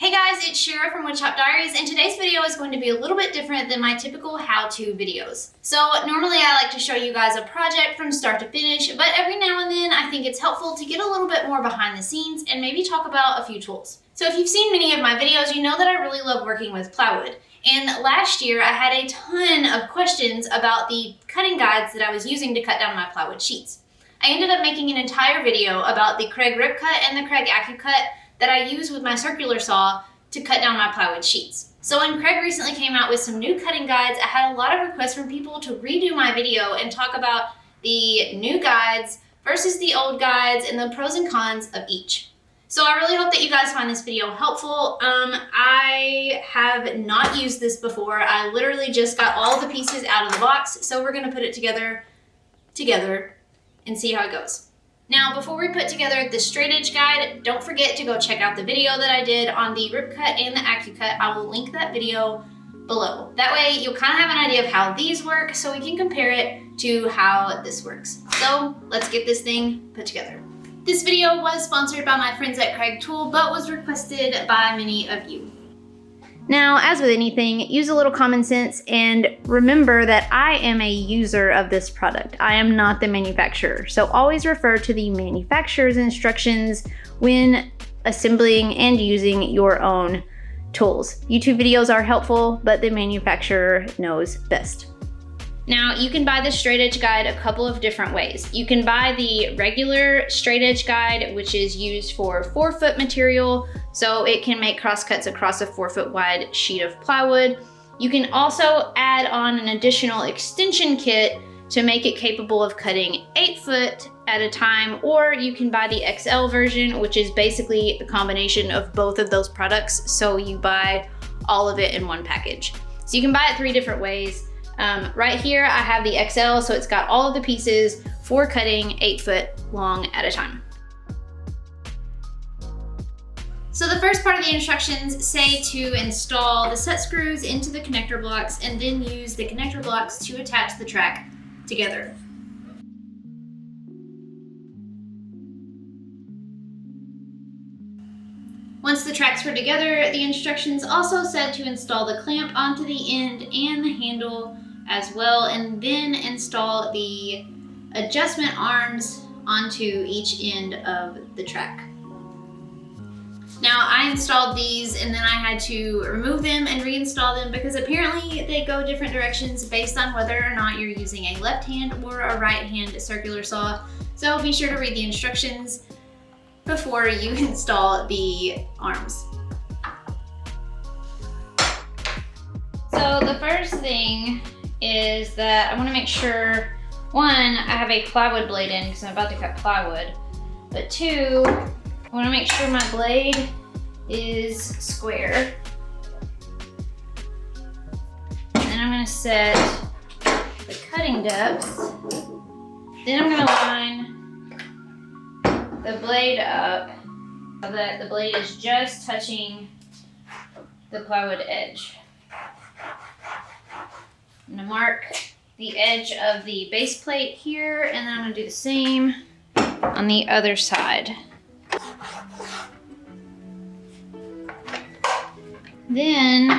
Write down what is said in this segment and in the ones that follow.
Hey guys, it's Shira from Woodshop Diaries, and today's video is going to be a little bit different than my typical how-to videos. So normally I like to show you guys a project from start to finish, but every now and then I think it's helpful to get a little bit more behind the scenes and maybe talk about a few tools. So if you've seen many of my videos, you know that I really love working with plywood. And last year I had a ton of questions about the cutting guides that I was using to cut down my plywood sheets. I ended up making an entire video about the Kreg Rip Cut and the Kreg AccuCut that I use with my circular saw to cut down my plywood sheets. So when Kreg recently came out with some new cutting guides, I had a lot of requests from people to redo my video and talk about the new guides versus the old guides and the pros and cons of each. So I really hope that you guys find this video helpful. I have not used this before. I literally just got all the pieces out of the box, so we're gonna put it together and see how it goes. Now, before we put together the straight edge guide, don't forget to go check out the video that I did on the Rip Cut and the AccuCut. I will link that video below. That way you'll kind of have an idea of how these work so we can compare it to how this works. So let's get this thing put together. This video was sponsored by my friends at Kreg Tool, but was requested by many of you. Now, as with anything, use a little common sense and remember that I am a user of this product. I am not the manufacturer. So always refer to the manufacturer's instructions when assembling and using your own tools. YouTube videos are helpful, but the manufacturer knows best. Now, you can buy the straight edge guide a couple of different ways. You can buy the regular straight edge guide, which is used for 4-foot material, so it can make cross cuts across a 4-foot wide sheet of plywood. You can also add on an additional extension kit to make it capable of cutting 8 foot at a time, or you can buy the XL version, which is basically a combination of both of those products, so you buy all of it in one package. So you can buy it 3 different ways. Right here I have the XL, so it's got all of the pieces for cutting 8 foot long at a time. So the first part of the instructions say to install the set screws into the connector blocks and then use the connector blocks to attach the track together. Once the tracks were together, the instructions also said to install the clamp onto the end and the handle as well, and then install the adjustment arms onto each end of the track. Now, I installed these and then I had to remove them and reinstall them because apparently they go different directions based on whether or not you're using a left hand or a right hand circular saw. So be sure to read the instructions before you install the arms. So the first thing is that I want to make sure, one, I have a plywood blade in because I'm about to cut plywood, but 2, I want to make sure my blade is square. And then I'm going to set the cutting depth. Then I'm going to line the blade up so that the blade is just touching the plywood edge. I'm going to mark the edge of the base plate here, and then I'm going to do the same on the other side. Then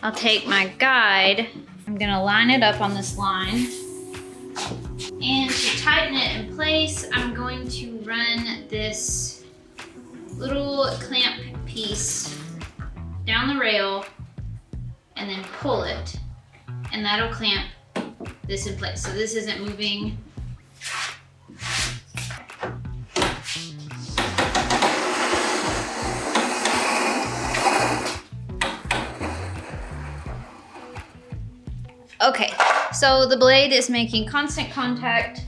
I'll take my guide, I'm going to line it up on this line, and to tighten it in place, I'm going to run this little clamp piece down the rail and then pull it, and that'll clamp this in place. So this isn't moving. Okay, so the blade is making constant contact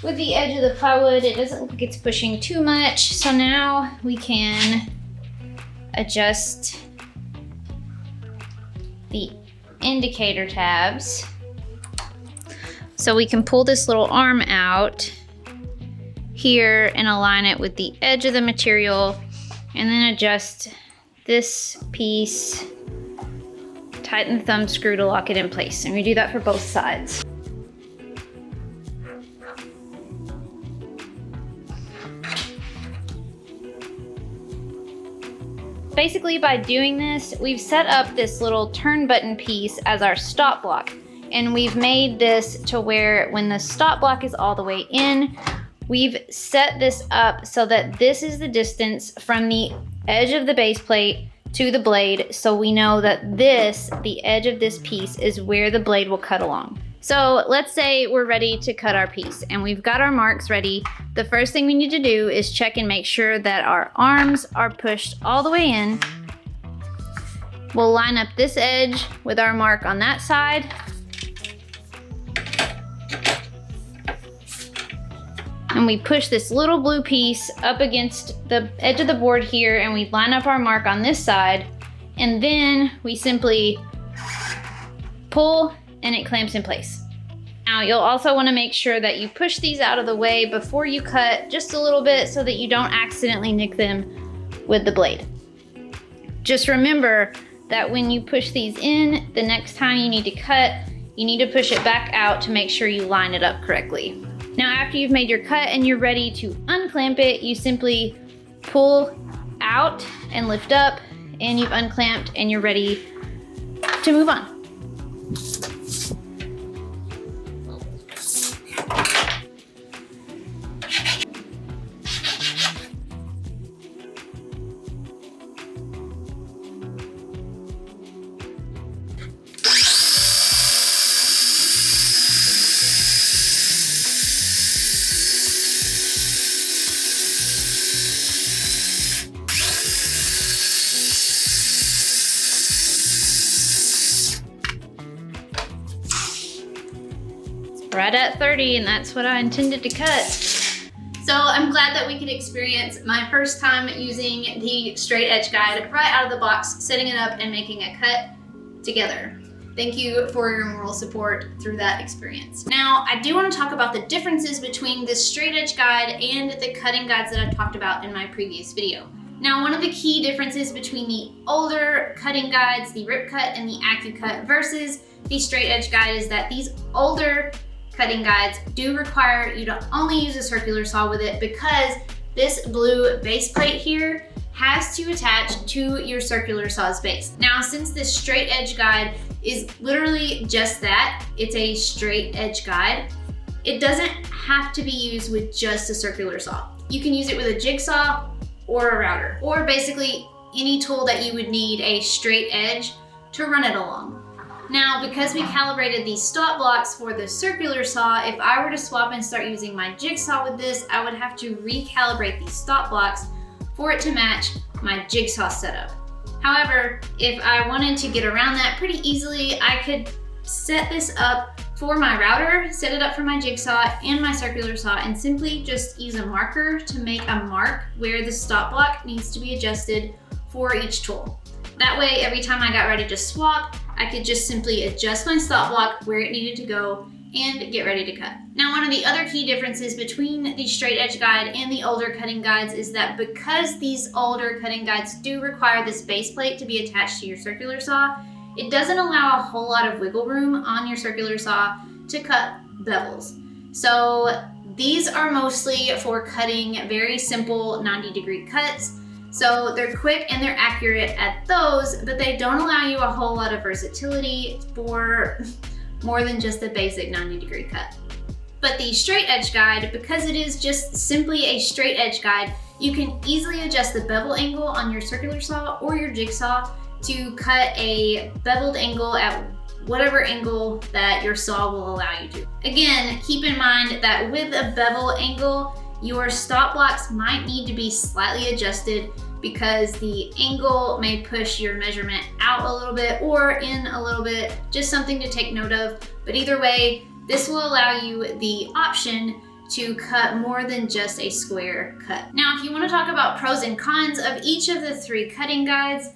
with the edge of the plywood. It doesn't look like it's pushing too much. So now we can adjust the indicator tabs. So we can pull this little arm out here and align it with the edge of the material, and then adjust this piece, tighten the thumb screw to lock it in place. And we do that for both sides. basically by doing this, we've set up this little turn button piece as our stop block. And we've made this to where when the stop block is all the way in, we've set this up so that this is the distance from the edge of the base plate to the blade, so we know that this, the edge of this piece, is where the blade will cut along. So let's say we're ready to cut our piece and we've got our marks ready. The first thing we need to do is check and make sure that our arms are pushed all the way in. We'll line up this edge with our mark on that side. And we push this little blue piece up against the edge of the board here, and we line up our mark on this side, and then we simply pull and it clamps in place. Now you'll also want to make sure that you push these out of the way before you cut just a little bit so that you don't accidentally nick them with the blade. Just remember that when you push these in, the next time you need to cut, you need to push it back out to make sure you line it up correctly. Now after you've made your cut and you're ready to unclamp it, you simply pull out and lift up, and you've unclamped and you're ready to move on. Right at 30, and that's what I intended to cut. So I'm glad that we could experience my first time using the straight edge guide right out of the box, setting it up and making a cut together. Thank you for your moral support through that experience. Now, I do want to talk about the differences between this straight edge guide and the cutting guides that I've talked about in my previous video. Now, one of the key differences between the older cutting guides, the Rip Cut and the AccuCut, versus the straight edge guide is that these older cutting guides do require you to only use a circular saw with it, because this blue base plate here has to attach to your circular saw's base. Now, since this straight edge guide is literally just that, it's a straight edge guide, it doesn't have to be used with just a circular saw. You can use it with a jigsaw or a router, or basically any tool that you would need a straight edge to run it along. Now, because we calibrated these stop blocks for the circular saw, if I were to swap and start using my jigsaw with this, I would have to recalibrate these stop blocks for it to match my jigsaw setup. However, if I wanted to get around that pretty easily, I could set this up for my router, set it up for my jigsaw and my circular saw, and simply just use a marker to make a mark where the stop block needs to be adjusted for each tool. That way, every time I got ready to swap, I could just simply adjust my stop block where it needed to go and get ready to cut. Now, one of the other key differences between the straight edge guide and the older cutting guides is that because these older cutting guides do require this base plate to be attached to your circular saw, it doesn't allow a whole lot of wiggle room on your circular saw to cut bevels. So these are mostly for cutting very simple 90-degree cuts. So they're quick and they're accurate at those, but they don't allow you a whole lot of versatility for more than just a basic 90-degree cut. But the straight edge guide, because it is just simply a straight edge guide, you can easily adjust the bevel angle on your circular saw or your jigsaw to cut a beveled angle at whatever angle that your saw will allow you to. Again, keep in mind that with a bevel angle, your stop blocks might need to be slightly adjusted because the angle may push your measurement out a little bit or in a little bit, just something to take note of. But either way, this will allow you the option to cut more than just a square cut. Now, if you want to talk about pros and cons of each of the three cutting guides,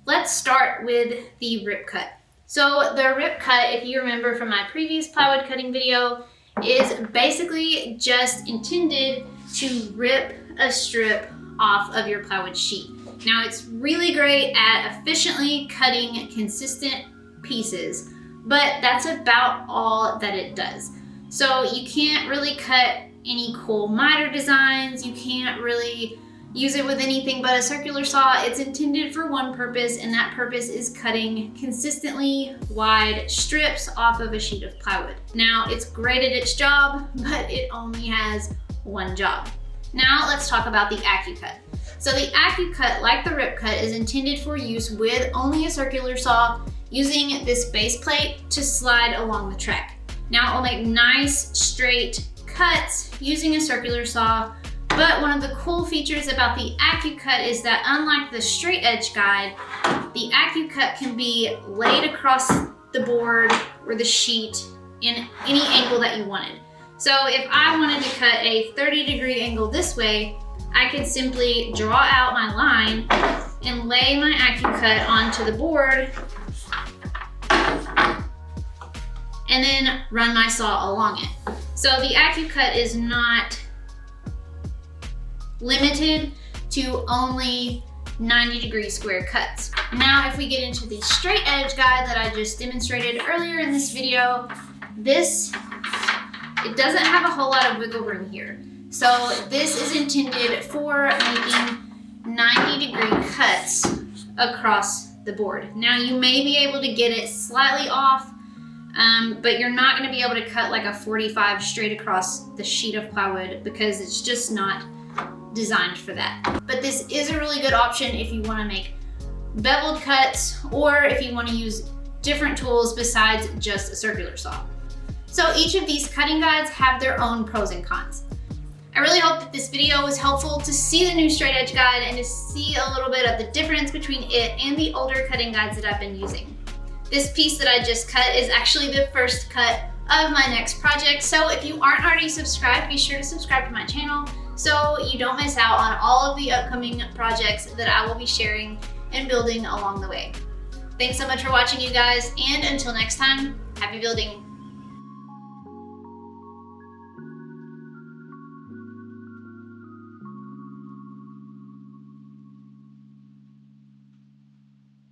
let's start with the Rip Cut. So the Rip Cut, if you remember from my previous plywood cutting video, is basically just intended to rip a strip off of your plywood sheet. Now, it's really great at efficiently cutting consistent pieces, but that's about all that it does. So you can't really cut any cool miter designs, you can't really use it with anything but a circular saw. It's intended for one purpose, and that purpose is cutting consistently wide strips off of a sheet of plywood. Now, it's great at its job, but it only has one job. Now let's talk about the AccuCut. So the AccuCut, like the Rip Cut, is intended for use with only a circular saw, using this base plate to slide along the track. Now it will make nice straight cuts using a circular saw, but one of the cool features about the AccuCut is that unlike the straight edge guide, the AccuCut can be laid across the board or the sheet in any angle that you wanted. So if I wanted to cut a 30-degree angle this way, I could simply draw out my line and lay my AccuCut onto the board and then run my saw along it. So the AccuCut is not limited to only 90-degree square cuts. Now, if we get into the straight edge guide that I just demonstrated earlier in this video, it doesn't have a whole lot of wiggle room here. So this is intended for making 90-degree cuts across the board. Now, you may be able to get it slightly off, but you're not going to be able to cut like a 45 straight across the sheet of plywood because it's just not designed for that. But this is a really good option if you want to make beveled cuts or if you want to use different tools besides just a circular saw. So each of these cutting guides have their own pros and cons. I really hope that this video was helpful to see the new straight edge guide and to see a little bit of the difference between it and the older cutting guides that I've been using. This piece that I just cut is actually the first cut of my next project, so if you aren't already subscribed, be sure to subscribe to my channel so you don't miss out on all of the upcoming projects that I will be sharing and building along the way. Thanks so much for watching, you guys, and until next time, happy building.